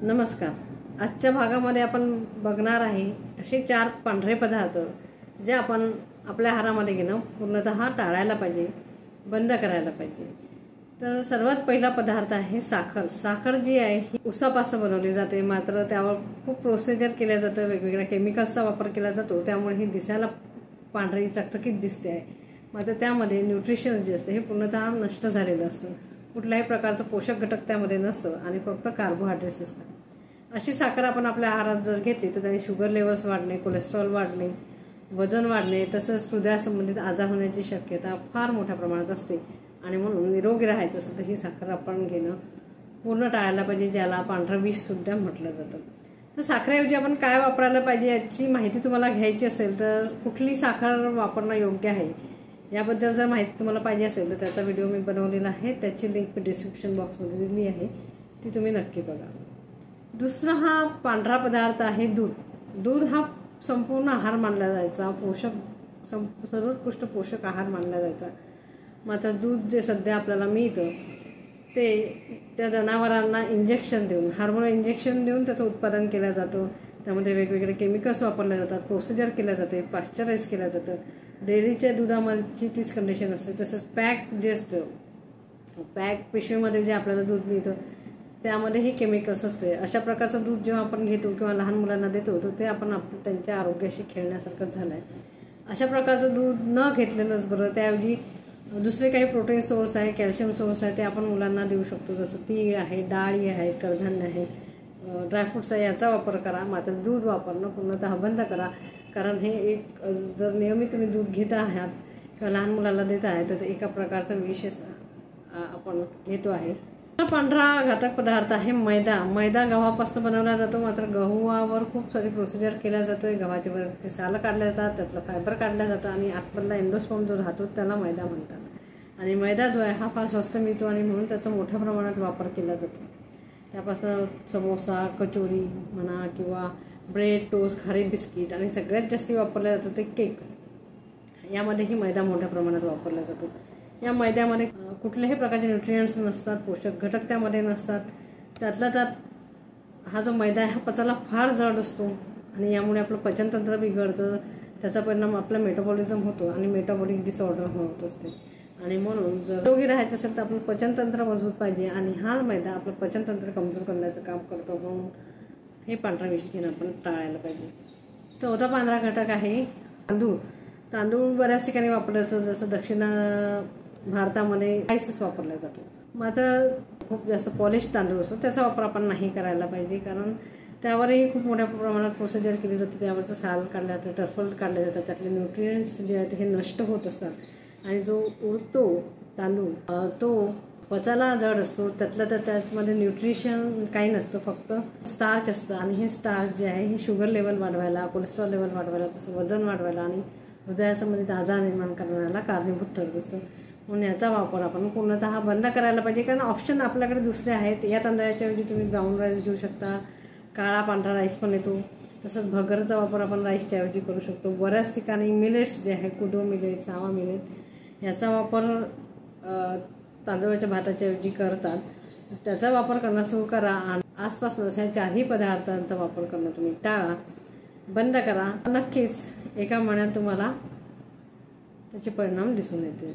नमस्कार. आजच्या भागामध्ये आपण बघणार आहे असे 4 पांढरे पदार्थ जे आपण आपल्या आहारामध्ये घेणं पूर्णतः टाळायला पाहिजे, बंद करायला पाहिजे. तर सर्वात पहिला पदार्थ आहे साखर. साखर जी आहे ही उसापासून बनवली जाते, मात्र त्यावर खूप प्रोसिजर केल्या जातं, वेगवेगळ्या केमिकल्सचा वापर केला जातो, त्यामुळे ही दिसायला पांढरी चकचकीत दिसते आहे. मात्र त्यामध्ये न्यूट्रिशन जे असते हे पूर्णतः नष्ट झालेलं असतं. कुठल्याही प्रकारचं पोषक घटक त्यामध्ये नसतं आणि फक्त कार्बोहायड्रेट्स असतात. अशी साखर आपण आपल्या आहारात जर घेतली तर त्याने शुगर लेवल्स वाढणे, कोलेस्ट्रॉल वाढणे, वजन वाढणे तसंच हृदयासंबंधित आजार होण्याची शक्यता फार मोठ्या प्रमाणात असते. आणि म्हणून निरोगी राहायचं असेल तर ही साखर आपण घेणं पूर्ण टाळायला पाहिजे, ज्याला पांढरं विष सुद्धा म्हटलं जातं. तर साखरेऐवजी आपण काय वापरायला पाहिजे याची माहिती तुम्हाला घ्यायची असेल तर कुठली साखर वापरणं योग्य आहे याबद्दल जर माहिती तुम्हाला पाहिजे असेल तर त्याचा व्हिडिओ मी बनवलेला आहे, त्याची लिंक डिस्क्रिप्शन बॉक्समध्ये दिली आहे, ती तुम्ही नक्की बघा. दुसरा हा पांढरा पदार्थ आहे दूध. दूध हा संपूर्ण आहार मानला जायचा, सर्वोत्कृष्ट पोषक आहार मानला जायचा. मात्र दूध जे सध्या आपल्याला मिळतं ते त्या जनावरांना इंजेक्शन देऊन, हार्मोन इंजेक्शन देऊन त्याचं उत्पादन केलं जातं. त्यामध्ये वेगवेगळे केमिकल्स वापरले जातात, प्रोसिजर केल्या जाते, पाश्चराइज केलं जातं. डेअरीच्या दुधामध्ये तीच कंडिशन असते. तसंच पॅक जे असतं, पॅक पिशवीमध्ये जे आपल्याला दूध मिळतं त्यामध्येही केमिकल्स असते. अशा प्रकारचं दूध जेव्हा आपण घेतो किंवा लहान मुलांना देतो तर ते आपण त्यांच्या आरोग्याशी खेळण्यासारखंच झालं आहे. अशा प्रकारचं दूध न घेतलेलंच बरं. त्याऐवजी दुसरे काही प्रोटीन सोर्स आहे, कॅल्शियम सोर्स आहे, ते आपण मुलांना देऊ शकतो. जसं तीळ आहे, डाळी आहे, कडधान्य आहे, ड्रायफ्रुट्स आहे, याचा वापर करा. मात्र दूध वापरणं पूर्णतः बंद करा. कारण हे एक जर नियमित तुम्ही दूध घेत आहात किंवा लहान मुलाला देत आहे तर एका प्रकारचा विष आपण घेतो आहे. पांढरा घातक पदार्थ आहे मैदा. मैदा गव्हापासून बनवला जातो, मात्र गव्हावर खूप सारी प्रोसिजर केल्या जाते. गव्हाचे वरचे सालं काढल्या जातात, त्यातलं फायबर काढलं जातं आणि आतमधला एंडोस्पर्म जो राहतो त्याला मैदा म्हणतात. आणि मैदा जो आहे हा फार स्वस्त मिळतो आणि म्हणून त्याचा मोठ्या प्रमाणात वापर केला जातो. त्यापासून समोसा, कचोरी म्हणा किंवा ब्रेड, टोस्ट, खारी बिस्किट आणि सगळ्यात जास्त वापरलं जातं ते केक. यामध्येही मैदा मोठ्या प्रमाणात वापरला जातो. या मैद्यामध्ये कुठल्याही प्रकारचे न्यूट्रिएंट्स नसतात, पोषक घटक त्यामध्ये नसतात. त्यातला त्यात हा जो मैदा आहे हा पचायला फार जड असतो आणि यामुळे आपलं पचनतंत्र बिघडतं. त्याचा परिणाम आपला मेटाबॉलिझम होतो आणि मेटाबॉलिक डिसऑर्डर होत असते. आणि म्हणून जर निरोगी राहायचं असेल तर आपलं पचनतंत्र मजबूत पाहिजे आणि हा मैदा आपलं पचनतंत्र कमजोर करण्याचं काम करतो. म्हणून हे पांढरा विष घेणं आपण टाळायला पाहिजे. चौथा पांढरा घटक आहे तांदूळ. तांदूळ बऱ्याच ठिकाणी वापरला जातो, जसं दक्षिण भारतामध्ये राईसच वापरला जातो. मात्र खूप जास्त पॉलिश तांदूळ असतो त्याचा वापर आपण नाही करायला पाहिजे, कारण त्यावरही खूप मोठ्या प्रमाणात प्रोसिजर केली जाते. त्यावरचं साल काढलं जातं, टर्फल काढले जातात, त्यातले न्यूट्रिएंट्स जे आहेत हे नष्ट होत असतात आणि जो उरतो तांदूळ तो पचायला जड असतो. त्यातलं तर त्यामध्ये न्यूट्रिशन काही नसतं, फक्त स्टार्च असतं आणि हे स्टार्च जे आहे हे शुगर लेवल वाढवायला, कोलेस्ट्रॉल लेवल वाढवायला, तसं वजन वाढवायला आणि हृदयासंबंधित आजार निर्माण करण्याला कारणीभूत ठरत असतं. म्हणून याचा वापर आपण पूर्णतः बंद करायला पाहिजे, कारण ऑप्शन आपल्याकडे दुसरे आहेत. या तांदळाच्या ऐवजी तुम्ही ब्राऊन राईस घेऊ शकता, काळा पांढरा राईस पण येतो. तसंच भगरचा वापर आपण राईसच्या ऐवजी करू शकतो. बऱ्याच ठिकाणी मिलेट्स जे आहे, कुडो मिलेट, सावा मिलेट, याचा वापर तांदळाच्या भाताच्या ऐवजी करतात. त्याचा वापर करणं सुरू करा आणि आसपास नसलेल्या 4ही पदार्थांचा वापर करणं तुम्ही टाळा, बंद करा. नक्कीच एका महिन्यात तुम्हाला त्याचे परिणाम दिसून येतील.